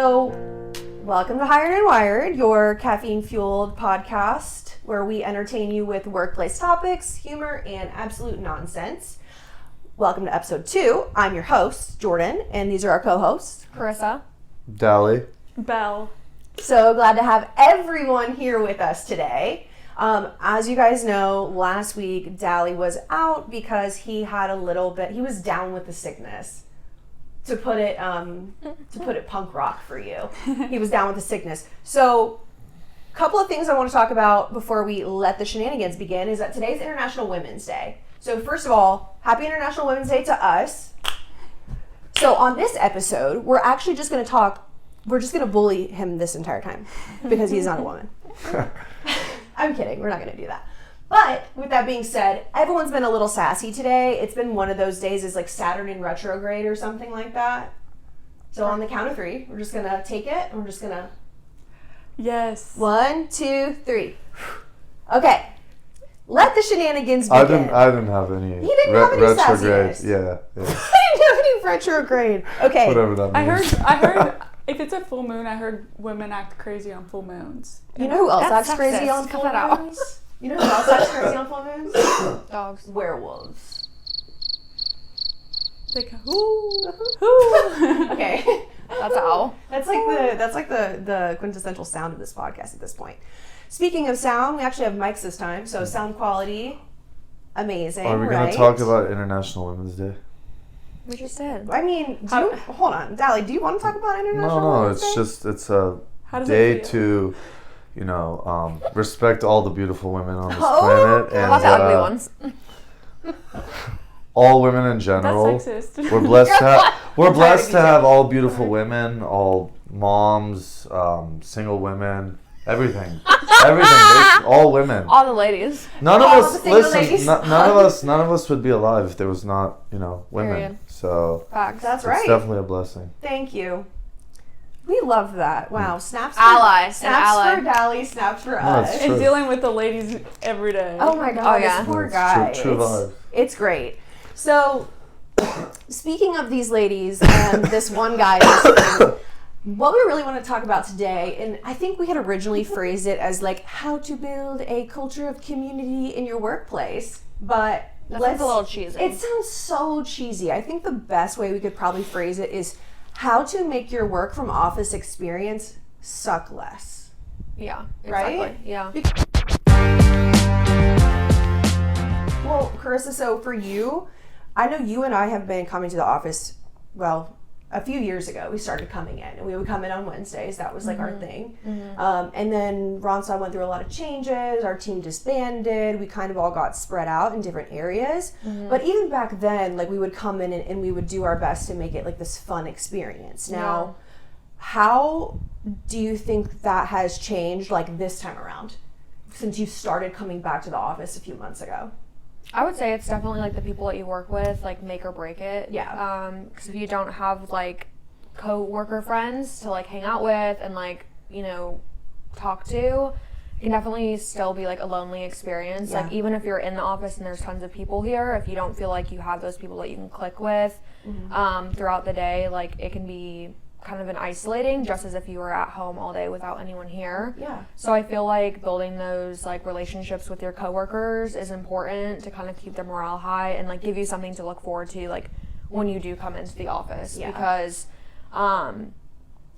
So, welcome to Hired and Wired, your caffeine-fueled podcast where we entertain you with workplace topics, humor, and absolute nonsense. Welcome to episode 2. I'm your host, Jordan, and these are our co-hosts, Carissa, Dally, Belle. So glad to have everyone here with us today. As you guys know, last week Dally was out because he was down with the sickness. To put it punk rock for you. He was down with the sickness. So, a couple of things I want to talk about before we let the shenanigans begin is that today's International Women's Day. So first of all, happy International Women's Day to us. So on this episode, we're actually just going to bully him this entire time because he's not a woman. I'm kidding. We're not going to do that. But with that being said, everyone's been a little sassy today. It's been one of those days, it's like Saturn in retrograde or something like that. So on the count of 3, we're just going to take it and we're just going to... Yes. 1, 2, 3. Okay. Let the shenanigans begin. I didn't have any. He didn't have any retrograde. sassiness. Yeah. I didn't have any retrograde. Okay. Whatever that means. I heard if it's a full moon, I heard women act crazy on full moons. You know who else acts That's crazy sexist. on full Cut that moons? You know who else acts crazy on full moons? Dogs. Werewolves. They go, ooh. Okay. That's owl. That's like the quintessential sound of this podcast at this point. Speaking of sound, we actually have mics this time, so sound quality, amazing. Are we going to talk about International Women's Day? We just did. I mean, hold on, Dally, do you want to talk about International No, Women's Day? it's a day to, respect all the beautiful women on this planet. And about the ugly ones. All women in general. That's sexist. We're blessed to have all beautiful women, all moms, single women, everything, all women. All the ladies. None All of us. the single Listen, ladies. none of us would be alive if there was not, women. Period. So Facts. That's it's right. definitely a blessing. Thank you. We love that. Wow. Snaps for Ally. Snaps for Dally, snaps for No, us. it's And true. dealing with the ladies every day. Oh my God, Oh, yeah. this poor It's guy. true vibe. It's great. So, speaking of these ladies and this one guy, what we really want to talk about today, and I think we had originally phrased it as like how to build a culture of community in your workplace, but That sounds a little cheesy. It sounds so cheesy. I think the best way we could probably phrase it is how to make your work from office experience suck less. Yeah. Exactly. Right? Yeah. Well, Carissa, so for you, I know you and I have been coming to the office, well, a few years ago. We started coming in, and we would come in on Wednesdays. That was like our thing. And then Ronstadt went through a lot of changes. Our team disbanded. We kind of all got spread out in different areas. But even back then, like we would come in and we would do our best to make it like this fun experience. Now, how do you think that has changed like this time around since you started coming back to the office a few months ago? I would say it's definitely like the people that you work with, like make or break it. Yeah. Because if you don't have like co-worker friends to like hang out with and like, talk to, it can definitely still be like a lonely experience. Yeah. Like even if you're in the office and there's tons of people here, if you don't feel like you have those people that you can click with throughout the day, like it can be kind of an isolating, just as if you were at home all day without anyone here. Yeah. So I feel like building those like relationships with your coworkers is important to kind of keep their morale high and like give you something to look forward to like when you do come into the office. Yeah. Because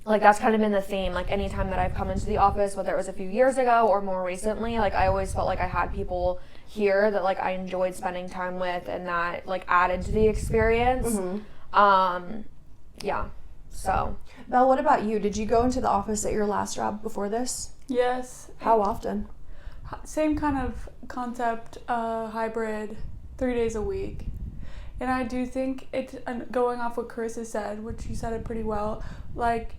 like that's kind of been the theme, like anytime that I've come into the office, whether it was a few years ago or more recently, like I always felt like I had people here that like I enjoyed spending time with and that like added to the experience. Yeah. So, Belle, what about you? Did you go into the office at your last job before this? yes. How often? Same kind of concept, hybrid, 3 days a week. And I do think it's, going off what Carissa said, which you said it pretty well, like,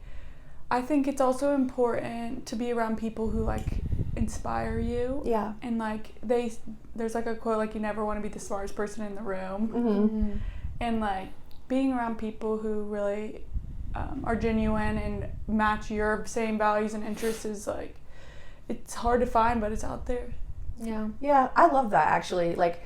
I think it's also important to be around people who, like, inspire you. Yeah. And, like, there's, like, a quote, like, you never want to be the smartest person in the room. And, like, being around people who really are genuine and match your same values and interests is, like, it's hard to find, but it's out there. Yeah. Yeah, I love that actually. Like,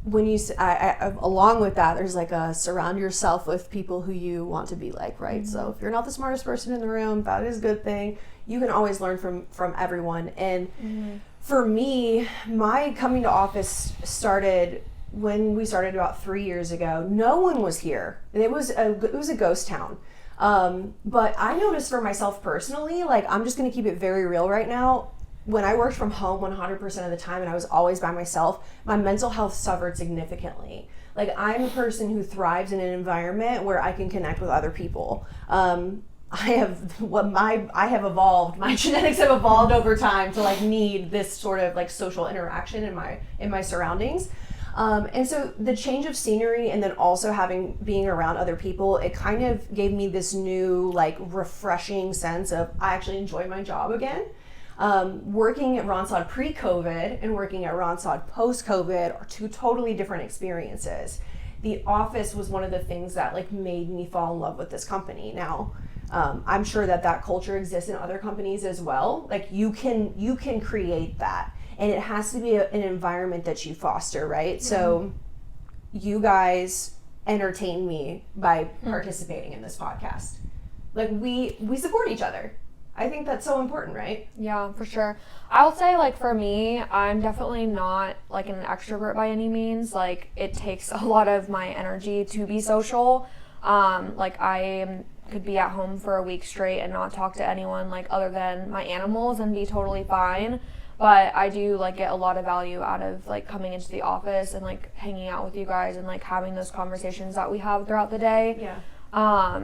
when you along with that, there's like a surround yourself with people who you want to be like, right? So if you're not the smartest person in the room, that is a good thing. You can always learn from everyone. And for me, my coming to office started when we started about 3 years ago. No one was here. It was a ghost town. But I noticed for myself personally, like, I'm just going to keep it very real right now. When I worked from home 100% of the time and I was always by myself, my mental health suffered significantly. Like, I'm a person who thrives in an environment where I can connect with other people. I have evolved, my genetics have evolved over time to like need this sort of like social interaction in my surroundings. And so the change of scenery and then also being around other people, it kind of gave me this new like refreshing sense of I actually enjoy my job again. Working at Ronsod pre-COVID and working at Ronsod post-COVID are two totally different experiences. The office was one of the things that like made me fall in love with this company. Now, I'm sure that culture exists in other companies as well. Like you can create that, and it has to be an environment that you foster, right? So you guys entertain me by participating in this podcast. Like we support each other. I think that's so important, right? Yeah, for sure. I would say, like, for me, I'm definitely not, like, an extrovert by any means. Like, it takes a lot of my energy to be social. Like, could be at home for a week straight and not talk to anyone, like, other than my animals and be totally fine. But I do, like, get a lot of value out of, like, coming into the office and, like, hanging out with you guys and, like, having those conversations that we have throughout the day. Yeah.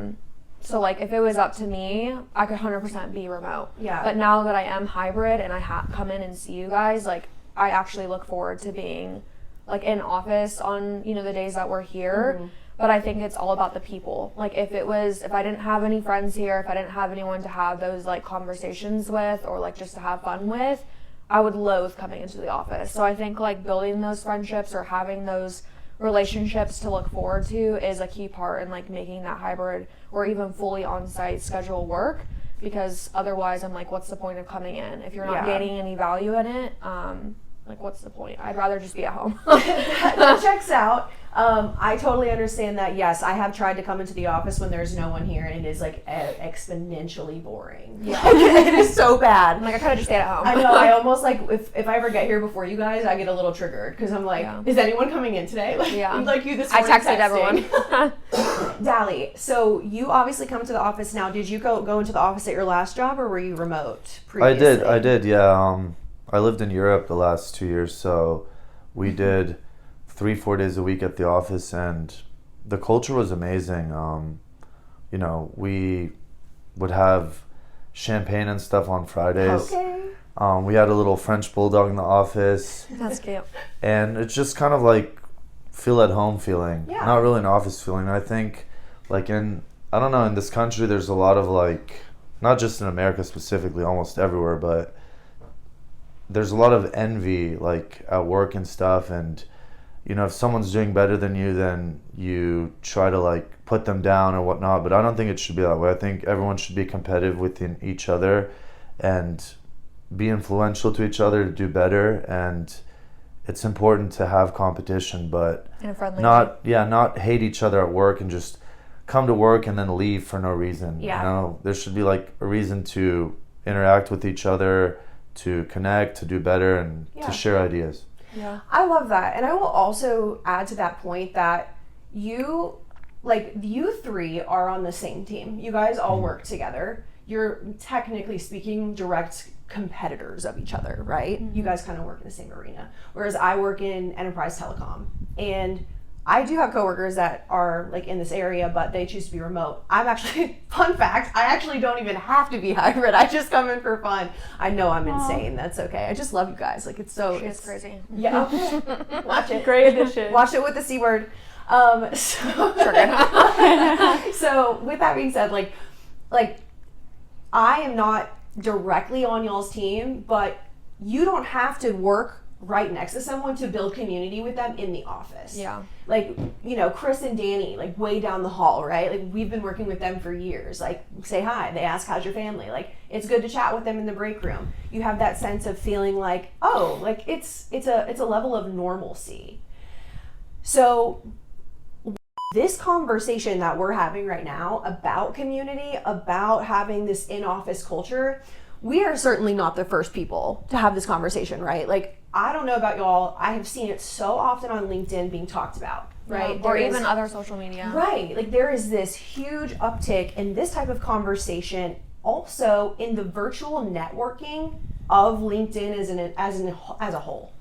So, like, if it was up to me, I could 100% be remote. Yeah. But now that I am hybrid and I come in and see you guys, like, I actually look forward to being, like, in office on, you know, the days that we're here. But I think it's all about the people. Like, if I didn't have any friends here, if I didn't have anyone to have those, like, conversations with or, like, just to have fun with, I would loathe coming into the office. So I think, like, building those friendships or having those relationships to look forward to is a key part in like making that hybrid or even fully on-site schedule work, because otherwise I'm like, what's the point of coming in if you're not gaining any value in it? Like, what's the point? I'd rather just be at home. That checks out. I totally understand that. Yes, I have tried to come into the office when there's no one here, and it is like exponentially boring. Yeah. It is so bad. I'm like, I kind of just stay at home. I know. I almost like if I ever get here before you guys, I get a little triggered because I'm like, is anyone coming in today? Like, like you this morning. I texted everyone. Dally, so you obviously come to the office now. Did you go into the office at your last job, or were you remote previously? I did. Yeah. I lived in Europe the last 2 years, so we did 3-4 days a week at the office, and the culture was amazing. You know, we would have champagne and stuff on Fridays. Okay. We had a little French bulldog in the office. That's cute. And it's just kind of like feel at home feeling, not really an office feeling. I think like in this country, there's a lot of like, not just in America specifically, almost everywhere, but there's a lot of envy like at work and stuff, and you know, if someone's doing better than you, then you try to like put them down or whatnot. But I don't think it should be that way. I think everyone should be competitive within each other and be influential to each other to do better. And it's important to have competition, but not hate each other at work and just come to work and then leave for no reason. Yeah. You know, there should be like a reason to interact with each other, to connect, to do better, and to share ideas. Yeah. I love that. And I will also add to that point that you three are on the same team. You guys all work together. You're technically speaking direct competitors of each other, right? You guys kind of work in the same arena. Whereas I work in enterprise telecom, and I do have coworkers that are like in this area, but they choose to be remote. I'm actually, fun fact, I actually don't even have to be hybrid. I just come in for fun. I know I'm insane. That's okay. I just love you guys. Like it's Crazy. Yeah. Watch it. Great addition. Watch it with the C word. So with that being said, like I am not directly on y'all's team, but you don't have to work right next to someone to build community with them in the office. Yeah. Like, you know, Chris and Danny, like way down the hall, right? Like we've been working with them for years. Like say hi, they ask how's your family? Like it's good to chat with them in the break room. You have that sense of feeling like, oh, like it's a level of normalcy. So this conversation that we're having right now about community, about having this in-office culture, we are certainly not the first people to have this conversation, right? Like, I don't know about y'all, I have seen it so often on LinkedIn being talked about, right? Yeah, or even other social media. Right. Like, there is this huge uptick in this type of conversation, also in the virtual networking of LinkedIn as a whole.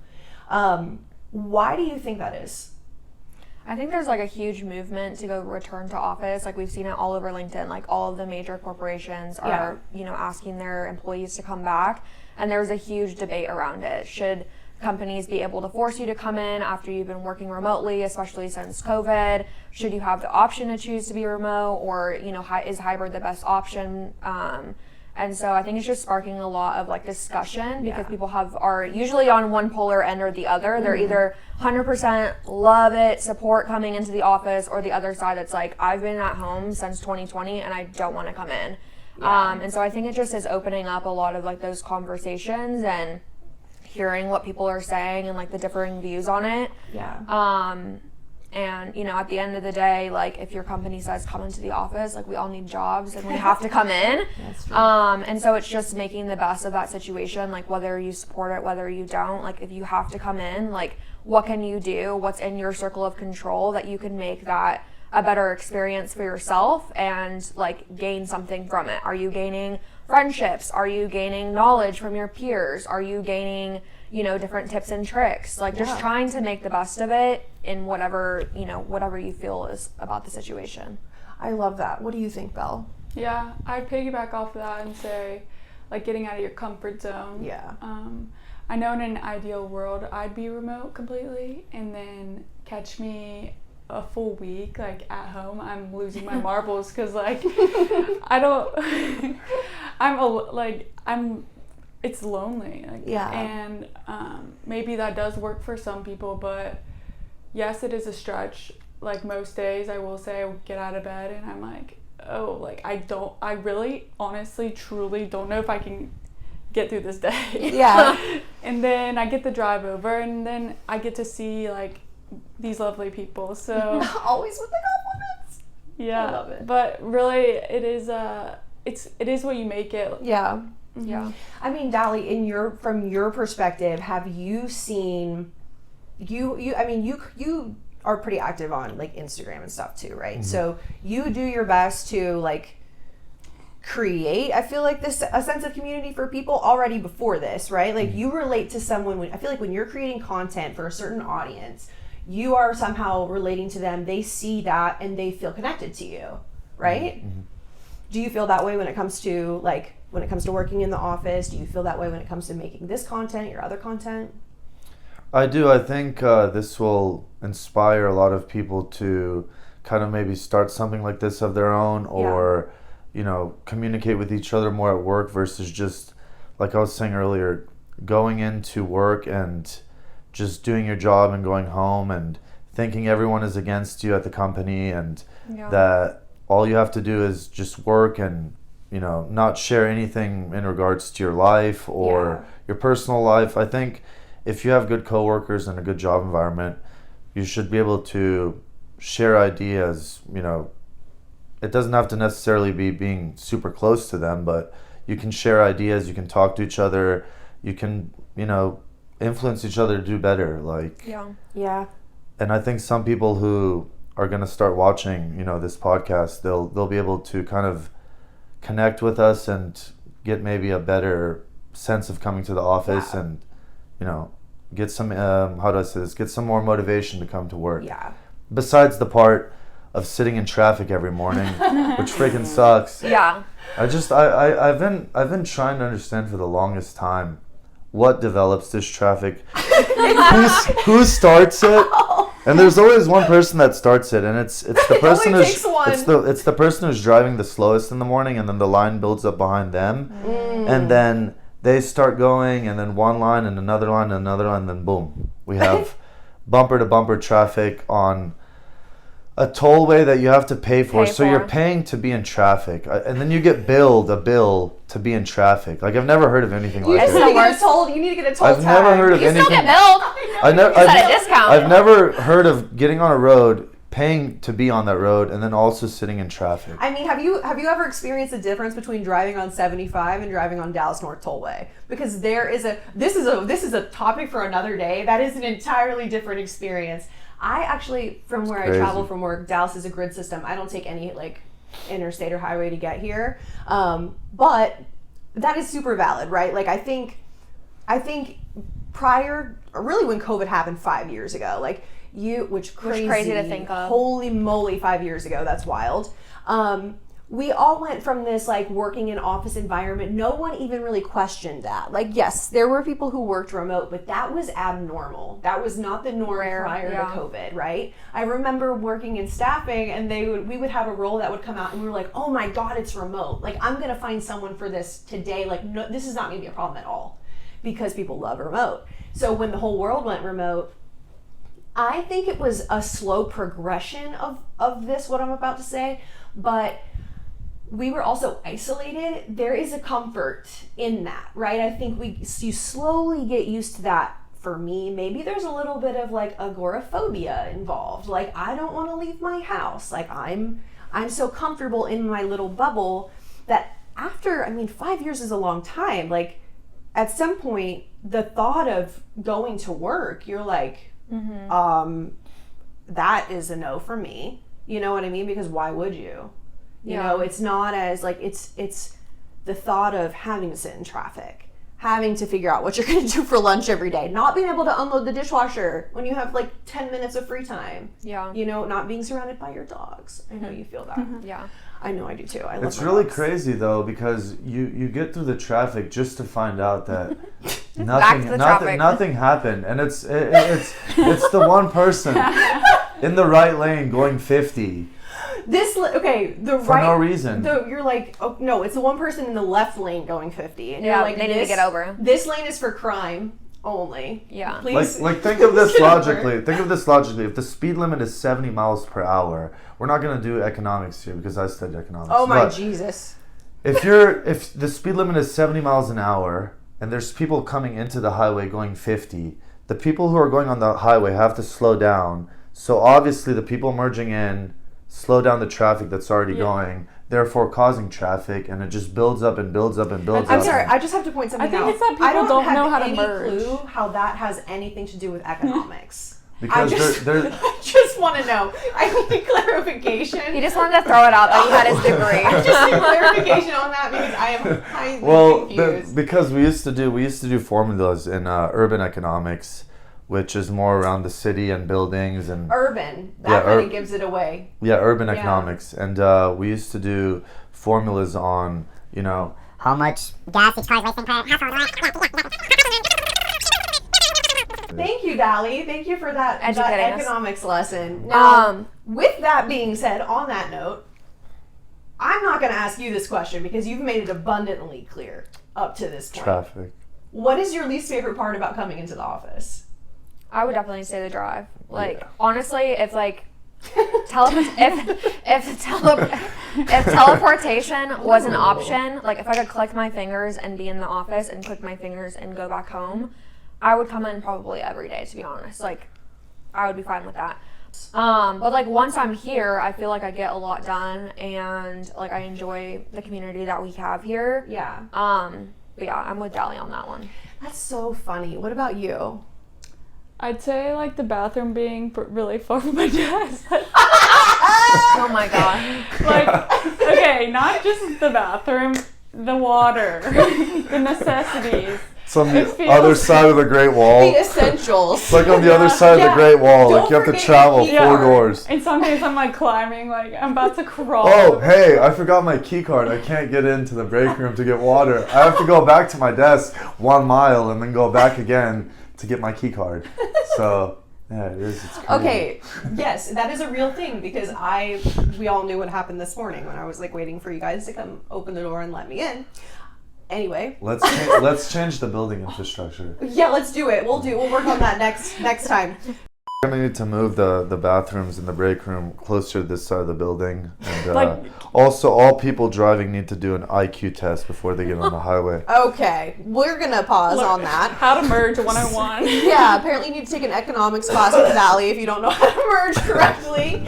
Why do you think that is? I think there's like a huge movement to go return to office. Like we've seen it all over LinkedIn. Like all of the major corporations are, asking their employees to come back. And there's a huge debate around it. Should companies be able to force you to come in after you've been working remotely, especially since COVID? Should you have the option to choose to be remote, or, is hybrid the best option? And so I think it's just sparking a lot of like discussion, because people are usually on one polar end or the other. They're either 100% love it, support coming into the office, or the other side that's like, I've been at home since 2020 and I don't want to come in. And so I think it just is opening up a lot of like those conversations and hearing what people are saying and like the differing views on it. And, at the end of the day, like, if your company says come into the office, like, we all need jobs and we have to come in. That's true. And so it's just making the best of that situation, like, whether you support it, whether you don't. Like, if you have to come in, like, what can you do? What's in your circle of control that you can make that a better experience for yourself and, like, gain something from it? Are you gaining friendships? Are you gaining knowledge from your peers? Are you gaining, different tips and tricks? Like, just trying to make the best of it in whatever you feel is about the situation. I love that. What do you think, Belle? Yeah, I piggyback off of that and say, like, getting out of your comfort zone. Yeah. I know in an ideal world, I'd be remote completely, and then catch me a full week, like, at home, I'm losing my marbles, because, like, it's lonely. Like, and maybe that does work for some people, but yes, it is a stretch. Like, most days, I will say, I get out of bed and I'm like, oh, like, I really, honestly, truly don't know if I can get through this day. Yeah. And then I get the drive over, and then I get to see, like, these lovely people. So always with the compliments. Yeah. I love it. But really, it is it is what you make it. Yeah. Mm-hmm. Yeah. I mean, Dali, from your perspective, have you seen you are pretty active on like Instagram and stuff too, right? Mm-hmm. So you do your best to like create, I feel like, a sense of community for people already before this, right? Like, you relate to someone. I feel like when you're creating content for a certain audience, you are somehow relating to them. They see that and they feel connected to you, right? Mm-hmm. Do you feel that way when it comes to working in the office? Do you feel that way when it comes to making this content, your other content? I do. I think this will inspire a lot of people to kind of maybe start something like this of their own, or communicate with each other more at work versus just, like I was saying earlier, going into work and just doing your job and going home and thinking everyone is against you at the company, and that all you have to do is just work and, not share anything in regards to your life or your personal life. I think if you have good coworkers and a good job environment, you should be able to share ideas. It doesn't have to necessarily be being super close to them, but you can share ideas, you can talk to each other, you can, influence each other to do better. Like, yeah. And I think some people who are going to start watching, this podcast, they'll be able to kind of connect with us and get maybe a better sense of coming to the office and, get some, get some more motivation to come to work. Yeah. Besides the part of sitting in traffic every morning, which freaking sucks. Yeah. I've been trying to understand for the longest time what develops this traffic. Who starts it? And there's always one person that starts it, and it's the person it's the person who's driving the slowest in the morning, and then the line builds up behind them, and then they start going, and then one line and another line and another line, and then boom, we have bumper to bumper traffic on a tollway that you have to pay for. Pay So for. you're paying to be in traffic, and then you get billed a bill to be in traffic. Like I've never heard of anything You like just it. need to get a toll. You need to get a toll I've tag. never heard of You still anything. get billed. I've, a discount. I've never heard of getting on a road, paying to be on that road, and then also sitting in traffic. I mean, have you ever experienced the difference between driving on 75 and driving on Dallas North Tollway? Because this is a topic for another day. That is an entirely different experience. I actually, from where I travel from work, Dallas is a grid system. I don't take any like interstate or highway to get here, but that is super valid, right? Like I think prior, or really when COVID happened 5 years ago, like which crazy to think of. Holy moly, 5 years ago, that's wild. We all went from this like working in office environment. No one even really questioned that. Like, yes, there were people who worked remote, but that was abnormal. That was not the norm prior to COVID, right? I remember working in staffing, and we would have a role that would come out, and we were like, oh my God, it's remote. Like, I'm gonna find someone for this today. Like, no, this is not gonna be a problem at all, because people love remote. So when the whole world went remote, I think it was a slow progression of this, what I'm about to say, but we were also isolated. There is a comfort in that, right? I think you slowly get used to that. For me, maybe there's a little bit of like agoraphobia involved. Like, I don't want to leave my house. Like, I'm so comfortable in my little bubble that after, 5 years is a long time. Like, at some point, the thought of going to work, you're like, that is a no for me. You know what I mean? Because why would you? You know, it's not as like, it's the thought of having to sit in traffic, having to figure out what you're going to do for lunch every day, not being able to unload the dishwasher when you have like 10 minutes of free time. Yeah. You know, not being surrounded by your dogs. I know you feel that. Yeah. I know I do too. I love It's my really dogs. crazy though, because you get through the traffic just to find out that Back to the traffic. nothing happened, and it's the one person in the right lane going 50 for no reason. You're like, oh no, it's the one person in the left lane going 50, and you're like, they need to get over. This lane is for crime only. Yeah. Please. Like think of this logically. Think of this logically. If the speed limit is 70 miles per hour, we're not going to do economics here because I studied economics. Oh my Jesus. If the speed limit is 70 miles an hour and there's people coming into the highway going 50, the people who are going on the highway have to slow down. So obviously the people merging in slow down the traffic that's already going, therefore causing traffic, and it just builds up and builds up and builds up. I'm sorry, I just have to point something out. I think it's that people don't know how to merge. I don't have any clue how that has anything to do with economics. Because I just want to know. I need clarification. He just wanted to throw it out that he had his degree. I just need clarification on that because I am highly confused. Because we used to do formulas in urban economics, which is more around the city and buildings and urban. That kind of gives it away. Yeah, urban economics, and we used to do formulas on how much gas each car is wasting per household. Thank you, Dali. Thank you for that economics lesson. Now, with that being said, on that note, I'm not going to ask you this question because you've made it abundantly clear up to this point. Traffic. What is your least favorite part about coming into the office? I would definitely say the drive. Like, honestly, if like if teleportation was an option, like if I could click my fingers and be in the office and click my fingers and go back home, I would come in probably every day, to be honest. Like, I would be fine with that. But like once I'm here, I feel like I get a lot done, and like I enjoy the community that we have here. Yeah. But yeah, I'm with Dali on that one. That's so funny. What about you? I'd say like the bathroom being really far from my desk. Oh my god. Like, okay, not just the bathroom, the water, the necessities. It's on the other side of the Great Wall. The essentials. It's like on the other side of the Great Wall. Don't like you have to forget travel your 4 doors. And sometimes I'm like climbing, like I'm about to crawl. Oh, hey, I forgot my key card. I can't get into the break room to get water. I have to go back to my desk 1 mile and then go back again to get my key card. So, yeah, it is. It's crazy. Okay, yes, that is a real thing because we all knew what happened this morning when I was like waiting for you guys to come open the door and let me in. Anyway, let's change the building infrastructure. Yeah, let's do it. We'll work on that next time. We're gonna need to move the bathrooms in the break room closer to this side of the building, and Like- also all people driving need to do an IQ test before they get on the highway. Okay, we're gonna pause Look, on that. How to merge 101. Yeah, apparently you need to take an economics class with Valley if you don't know how to merge correctly.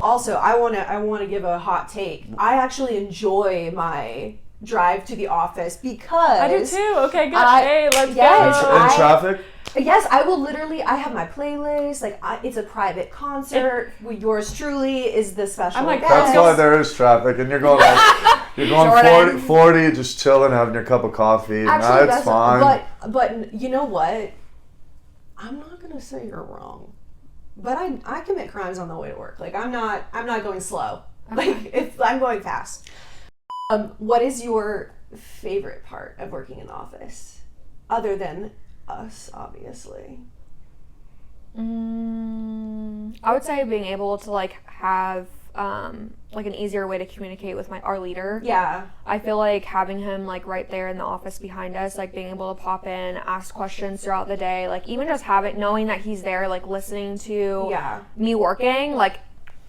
Also, I wanna give a hot take. I actually enjoy my drive to the office because I do too. Okay, good. Hey, let's yes, go. In traffic? Yes, I will literally. I have my playlist. Like, it's a private concert. Yours truly is the special I'm like, guest. That's why there is traffic, and you're going Jordan. 40, just chilling, having your cup of coffee. And Actually, that's fine. But you know what? I'm not gonna say you're wrong. But I commit crimes on the way to work. Like, I'm not going slow. Like, I'm going fast. What is your favorite part of working in the office, other than us, obviously? I would say being able to like have like an easier way to communicate with our leader. Yeah. I feel like having him like right there in the office behind us, like being able to pop in, ask questions throughout the day, like even just knowing that he's there, like listening to me working, like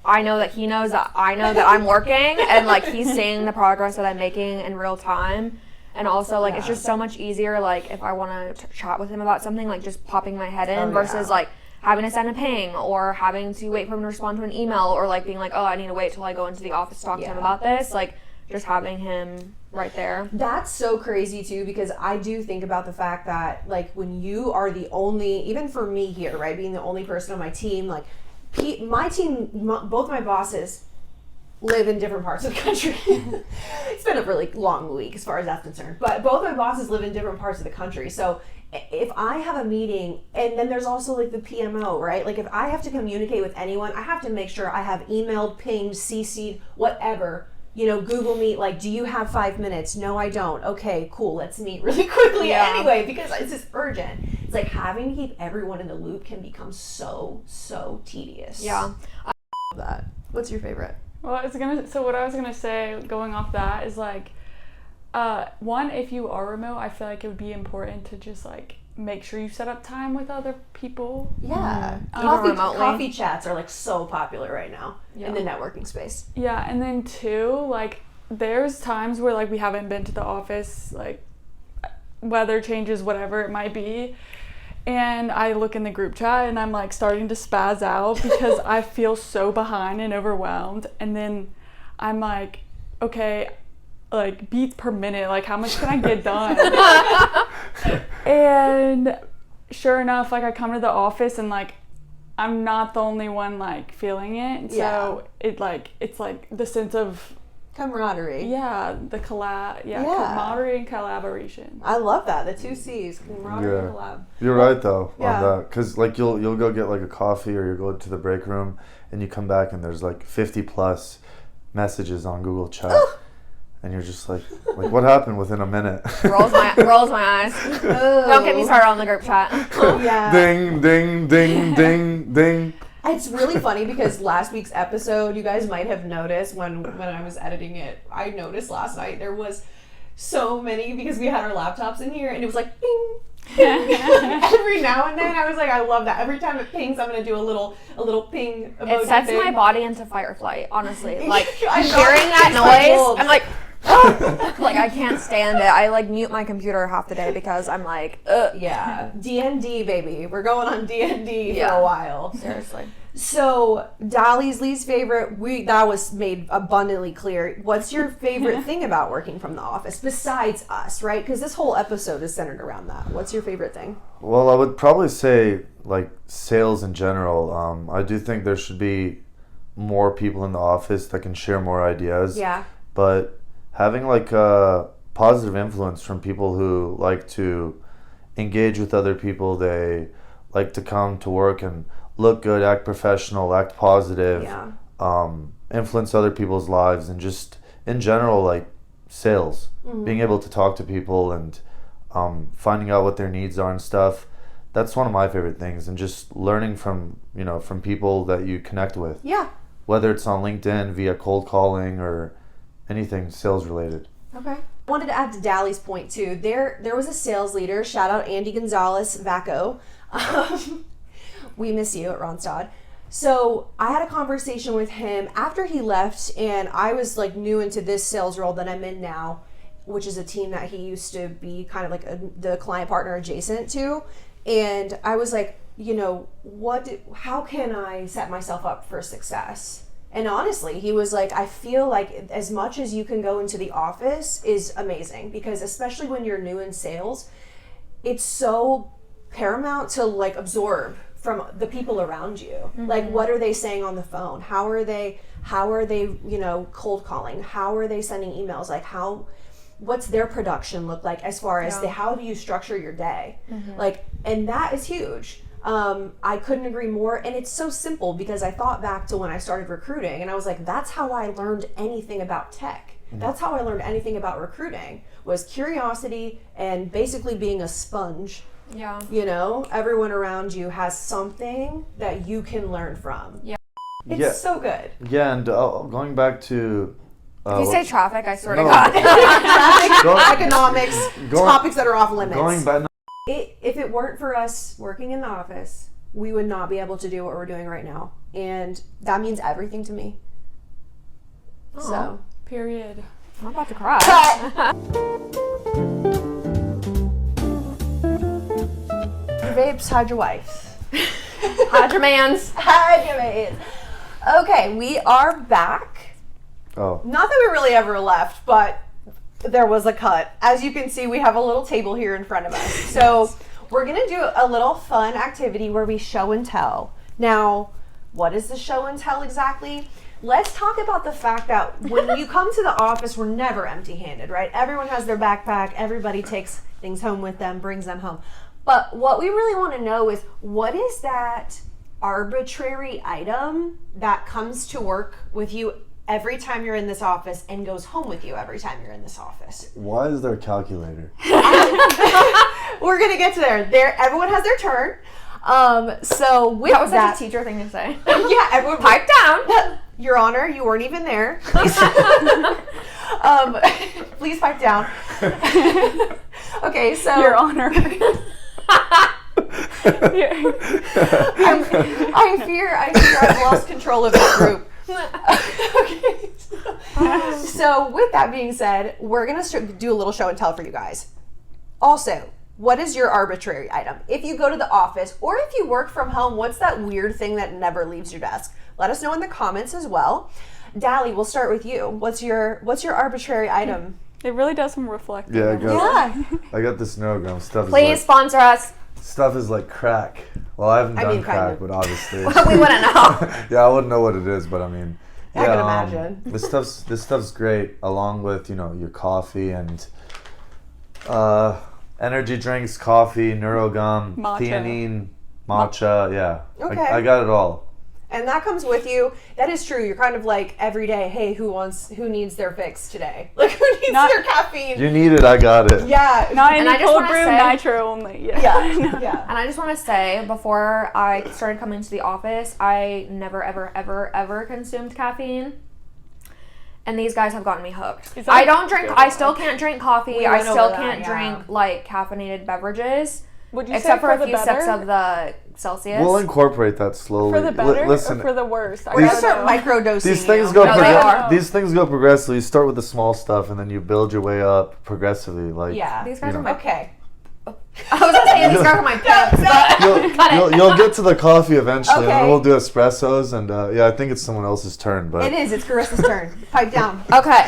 I know that he knows that I know that I'm working, and like he's seeing the progress that I'm making in real time. And also, like, it's just so much easier, like, if I want to chat with him about something, like, just popping my head in versus, like, having to send a ping or having to wait for him to respond to an email or, like, being like, oh, I need to wait till I go into the office to talk to him about this. Like, just having him right there. That's so crazy, too, because I do think about the fact that, like, when you are the only, even for me here, right, being the only person on my team, like, my team, both my bosses live in different parts of the country. It's been a really long week as far as that's concerned. But both my bosses live in different parts of the country. So if I have a meeting, and then there's also like the PMO, right? Like if I have to communicate with anyone, I have to make sure I have emailed, pinged, CC'd, whatever. You know, Google Meet, like, do you have 5 minutes? No, I don't. Okay, cool. Let's meet really quickly anyway, because it's just urgent. It's like having to keep everyone in the loop can become so tedious. Yeah. I love that. What's your favorite? Well, what I was gonna say, going off that, is like, one, if you are remote, I feel like it would be important to just like make sure you set up time with other people. Yeah. Remotely. Coffee chats are like so popular right now in the networking space. Yeah, and then two, like there's times where like we haven't been to the office, like weather changes, whatever it might be. And I look in the group chat and I'm like starting to spaz out because I feel so behind and overwhelmed. And then I'm like, okay, like beats per minute, like how much can I get done? And sure enough, like I come to the office and like I'm not the only one like feeling it. So it's like the sense of camaraderie. Camaraderie and collaboration. I love that. The 2 C's, camaraderie and collab. You're right though on that, because like you'll go get like a coffee or you go to the break room and you come back and there's like 50 plus messages on Google Chat. And you're just like what happened within a minute? Rolls my eyes. Don't get me started on the group chat. Yeah. Ding, ding, ding, ding, ding. It's really funny because last week's episode, you guys might have noticed when I was editing it, I noticed last night there was so many, because we had our laptops in here and it was like ping, ping. Every now and then. I was like, I love that. Every time it pings, I'm gonna do a little ping emoji. It sets thing. my body into fight or flight, honestly. Like I know, hearing that it's like noise, wolves. I'm like like I can't stand it. I like mute my computer half the day because I'm like, ugh. Yeah. D&D, baby. We're going on D&D for a while. Seriously. So, Dolly's least favorite, that was made abundantly clear. What's your favorite thing about working from the office besides us, right? Because this whole episode is centered around that. What's your favorite thing? Well, I would probably say like sales in general. I do think there should be more people in the office that can share more ideas. Yeah. But having like a positive influence from people who like to engage with other people, they like to come to work and look good, act professional, act positive, influence other people's lives, and just in general, like sales, being able to talk to people and finding out what their needs are and stuff. That's one of my favorite things, and just learning from people that you connect with. Yeah. Whether it's on LinkedIn via cold calling or anything sales related. Okay. Wanted to add to Dally's point too. There was a sales leader. Shout out Andy Gonzalez, Vaco. We miss you at Ronstad. So I had a conversation with him after he left, and I was like new into this sales role that I'm in now, which is a team that he used to be kind of like the client partner adjacent to. And I was like, you know, how can I set myself up for success? And honestly, he was like, I feel like as much as you can go into the office is amazing, because especially when you're new in sales, it's so paramount to like absorb from the people around you. Mm-hmm. Like, what are they saying on the phone? How are they, you know, cold calling? How are they sending emails? Like, what's their production look like as far as how do you structure your day? Mm-hmm. Like, and that is huge. I couldn't agree more. And it's so simple, because I thought back to when I started recruiting, and I was like, that's how I learned anything about tech. Mm-hmm. That's how I learned anything about recruiting, was curiosity and basically being a sponge. Yeah. You know, everyone around you has something that you can learn from. Yeah. It's so good. Yeah, and going back to... if you say TraffICK, I swear to No. God. Traffic, economics, topics that are off limits. Going back... If it weren't for us working in the office, we would not be able to do what we're doing right now. And that means everything to me. Aww. So. Period. I'm about to cry. Vapes, hide your wives. Hide your mans. Hide your mans. Okay, we are back. Oh. Not that we really ever left, but there was a cut. As you can see, we have a little table here in front of us. So we're going to do a little fun activity where we show and tell. Now, what is the show and tell exactly? Let's talk about the fact that when you come to the office, we're never empty-handed, right? Everyone has their backpack. Everybody takes things home with them, brings them home. But what we really want to know is, what is that arbitrary item that comes to work with you every time you're in this office and goes home with you every time you're in this office? Why is there a calculator? We're going to get to there. Everyone has their turn. So with that was such a teacher thing to say. Yeah, everyone pipe down. Your Honor, you weren't even there. Please, please pipe down. Okay, so Your Honor. I fear I've lost control of this group. Okay. So with that being said, we're gonna do a little show and tell for you guys. Also, what is your arbitrary item? If you go to the office or if you work from home, what's that weird thing that never leaves your desk? Let us know in the comments as well. Dally, we'll start with you. What's your arbitrary item? It really does some reflecting. Yeah, I got this Neurogram stuff. Please sponsor us. Stuff is like crack. Well, I haven't done crack, kind of. but obviously. We wouldn't know. Yeah, I wouldn't know what it is, but I mean. I can imagine. This stuff's great, along with, you know, your coffee and energy drinks, coffee, Neurogum, theanine, matcha. Yeah. Okay. I got it all. And that comes with you. That is true. You're kind of like every day, hey, who needs their fix today? Like, who needs their caffeine? You need it, I got it. Yeah. Not any I just cold wanna brew, say- nitro only. Yeah. Yeah. And I just want to say, before I started coming to the office, I never, ever, ever, ever consumed caffeine. And these guys have gotten me hooked. I don't drink, I still can't drink coffee. I went still over that, can't yeah. drink, like, caffeinated beverages. Would you Except say for a the few better? sips of the Celsius. We'll incorporate that slowly. For the better Listen, or for the worst? We're going to start microdosing these things you. go. No, they are. These things go progressively. You start with the small stuff, and then you build your way up progressively. Like Yeah. These guys you are know. my... Okay. I was going to say these guys are my pimps, but... You'll get to the coffee eventually, and Okay. then we'll do espressos. And yeah, I think it's someone else's turn, but It is. It's Carissa's turn. Pipe down. Okay.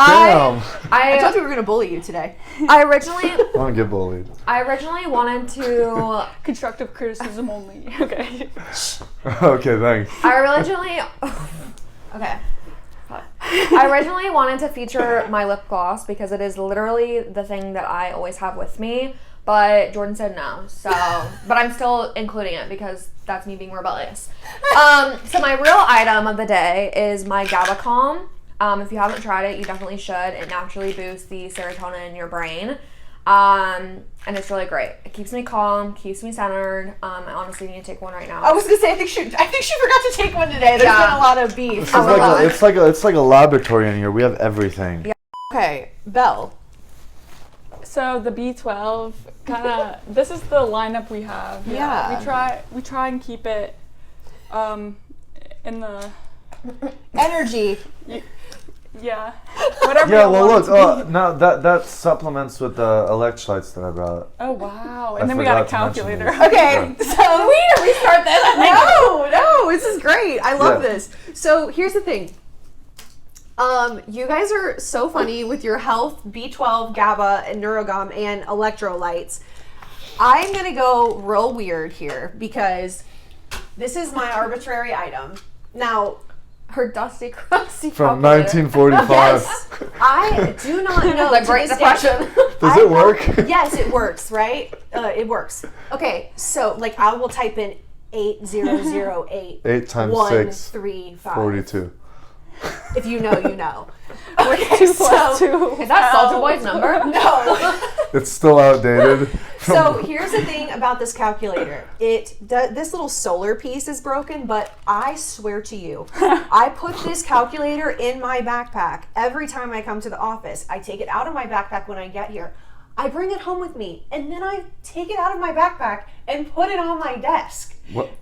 damn, I told you we were going to bully you today. I originally want to get bullied. wanted to... Constructive criticism only. Okay. Okay, thanks. I originally wanted to feature my lip gloss because it is literally the thing that I always have with me, but Jordan said no, so, but I'm still including it because that's me being rebellious. So my real item of the day is my GABA Calm. If you haven't tried it, you definitely should. It naturally boosts the serotonin in your brain. And it's really great. It keeps me calm, keeps me centered. I honestly need to take one right now. I was going to say, I think she forgot to take one today. There's been a lot of beef. It's like a laboratory in here. We have everything. Yeah. Okay, Belle, So the B12 kind of. This is the lineup we have. Yeah. We try and keep it, in the. Energy. Yeah. Whatever. Yeah, you well, want look, it to be. no, that supplements with the electrolytes that I brought. Oh wow! I And then we got a forgot to mention calculator. this. Okay, so we need to restart this. No, this is great. I love this. So here's the thing. You guys are so funny with your health, B12, GABA, and Neurogum, and electrolytes. I'm gonna go real weird here because this is my arbitrary item. Now, Her dusty, crusty From calculator. 1945. yes, I do not know. The to Great this day. Depression. Does I it know- work? Yes, it works, right? It works. Okay, so like I will type in 8008 8 times 6, 135. 42. If you know, you know. Okay, 2 plus 2. Is that Soldier Boy's number? No. It's still outdated. So here's the thing about this calculator. This little solar piece is broken, but I swear to you, I put this calculator in my backpack every time I come to the office. I take it out of my backpack when I get here. I bring it home with me, and then I take it out of my backpack and put it on my desk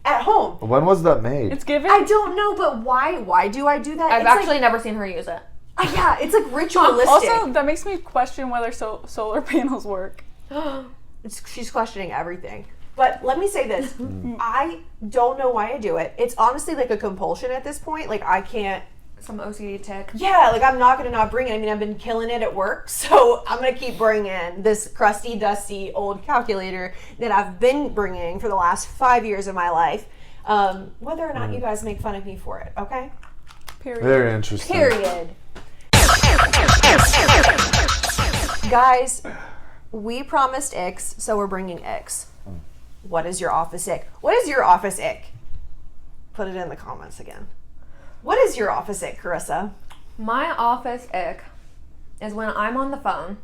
at home. When was that made? It's given. I don't know, but why? Why do I do that? I've It's actually like, never seen her use it. yeah, it's like ritualistic. Also, that makes me question whether solar panels work. She's questioning everything. But let me say this. I don't know why I do it. It's honestly like a compulsion at this point. Like I can't. Some OCD tick. Yeah, like I'm not going to not bring it. I mean, I've been killing it at work. So I'm going to keep bringing this crusty, dusty old calculator that I've been bringing for the last 5 years of my life. Whether or not you guys make fun of me for it, okay? Period. Very interesting. Period. Guys, we promised icks, so we're bringing icks. What is your office ick? What is your office ick? Put it in the comments again. What is your office ick, Carissa? My office ick is when I'm on the phone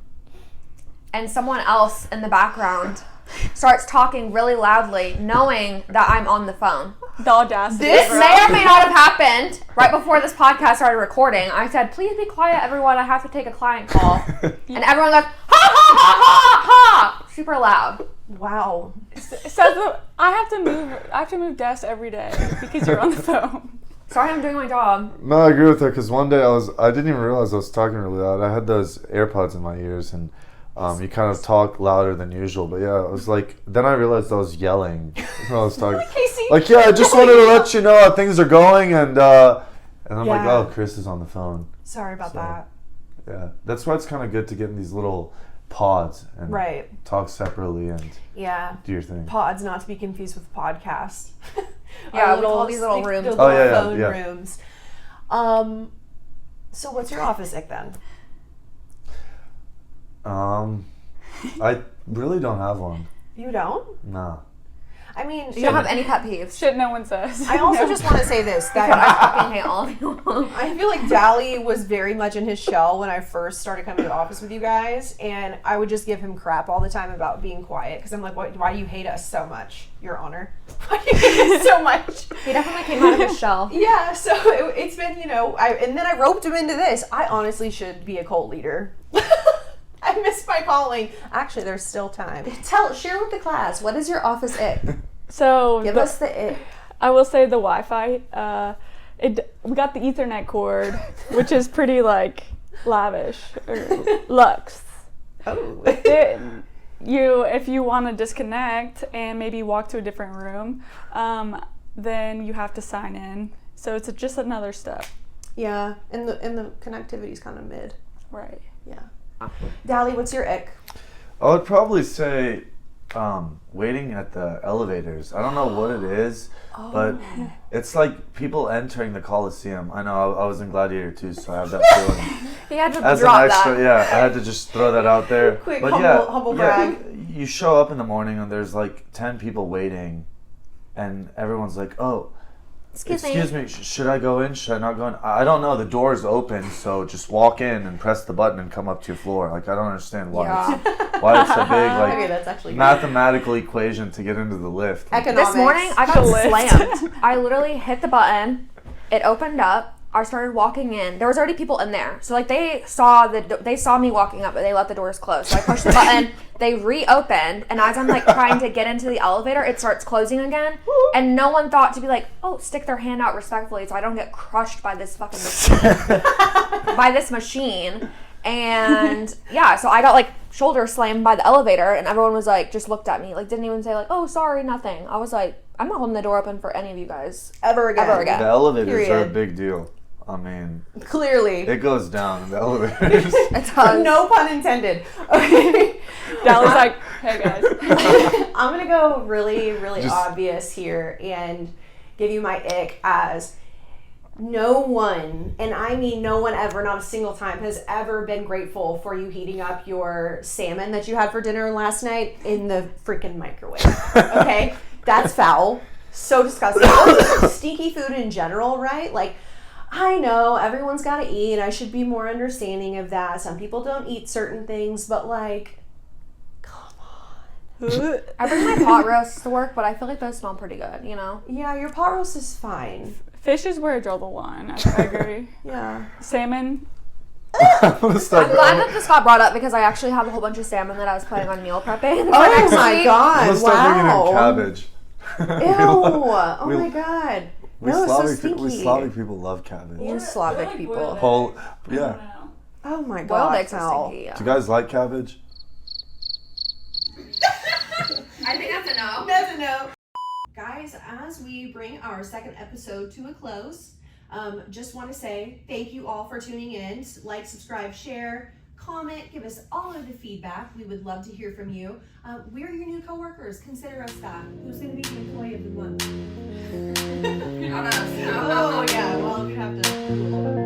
and someone else in the background starts talking really loudly, knowing that I'm on the phone. The audacity. This bro. may or may not have happened right before this podcast started recording. I said, please be quiet, everyone. I have to take a client call. And everyone goes, ha, ha, ha, ha, ha, super loud. Wow. So I have to move desks every day because you're on the phone. Sorry, I'm doing my job. No, I agree with her because one day I didn't even realize I was talking really loud. I had those AirPods in my ears and you kind of talk louder than usual. But yeah, it was like, then I realized I was yelling when I was talking. Casey. Like, yeah, I just wanted to let you know how things are going. And I'm like, Yeah. oh, Chris is on the phone. Sorry about that. Yeah, that's why it's kind of good to get in these little pods and Right. talk separately and Yeah. do your thing. Pods, not to be confused with podcasts. Yeah, Our we call these little rooms. the Oh, yeah, yeah, phone yeah. rooms. So what's your office ick then? I really don't have one. You don't? Nah. I mean, You don't have any pet peeves. Shit, no one says. I also just want to say this, I that fucking hate all of you. I feel like Dally was very much in his shell when I first started coming to the office with you guys, and I would just give him crap all the time about being quiet, because I'm like, why do you hate us so much, Your Honor? Why do you hate us so much? He definitely came out of his shell. Yeah, so it's been, and then I roped him into this. I honestly should be a cult leader. I missed my calling. Actually, there's still time. Share with the class, what is your office ick? So Give us the ick. I will say the Wi-Fi. We got the Ethernet cord, which is pretty like lavish or luxe. Oh. If you want to disconnect and maybe walk to a different room, then you have to sign in. So it's just another step. Yeah, and the connectivity's kind of mid. Right. Yeah. Dally, what's your ick? I would probably say waiting at the elevators. I don't know what it is, but it's like people entering the Coliseum. I know I was in Gladiator too, so I have that feeling. He had to As drop an extra, that. yeah, I had to just throw that out there. Quick, but humble brag. You show up in the morning and there's like 10 people waiting, and everyone's like, "Oh, excuse me, should I go in? Should I not go in? I don't know. The door's open, so just walk in and press the button and come up to your floor." Like, I don't understand why why it's a big Okay, that's actually good. mathematical equation to get into the lift. Economics. This morning, I got slammed. I literally hit the button. It opened up. I started walking in. There was already people in there. So like they saw me walking up, but they let the doors close. So I pushed the button, they reopened, and as I'm like trying to get into the elevator, it starts closing again. And no one thought to be like, oh, stick their hand out respectfully so I don't get crushed by this fucking machine. And yeah, so I got like shoulder slammed by the elevator, and everyone was like, just looked at me, like didn't even say like, oh, sorry, nothing. I was like, I'm not holding the door open for any of you guys ever again. The elevators Period. are a big deal. I mean, clearly it goes down in the elevators. It does. No pun intended. Okay. Dallas like, hey guys. I'm gonna go really obvious here and give you my ick as no one, and I mean no one ever, not a single time, has ever been grateful for you heating up your salmon that you had for dinner last night in the freaking microwave. Okay? That's foul. So disgusting. Also, stinky food in general, right? Like, I know everyone's got to eat. I should be more understanding of that. Some people don't eat certain things, but like, come on. I bring my pot roasts to work, but I feel like those smell pretty good, you know? Yeah, your pot roast is fine. Fish is where I draw the line. I agree. Yeah. Salmon. I'm gonna start I'm glad that this got brought up because I actually have a whole bunch of salmon that I was planning on meal prepping. Oh next my week. god! I'm gonna start bringing in Wow. cabbage. Ew! Oh my god! No, it's so stinky. We Slavic people love cabbage. You Slavic people. Yeah. Oh my Boiled god! eggs are stinky. Do you guys like cabbage? I think that's a no. That's a no. Guys, as we bring our second episode to a close, just want to say thank you all for tuning in. Like, subscribe, share, comment, give us all of the feedback. We would love to hear from you. We're your new coworkers. Consider us that. Who's going to be the employee of the month? Not us. Oh, yeah. Well, we have to do a little bit more.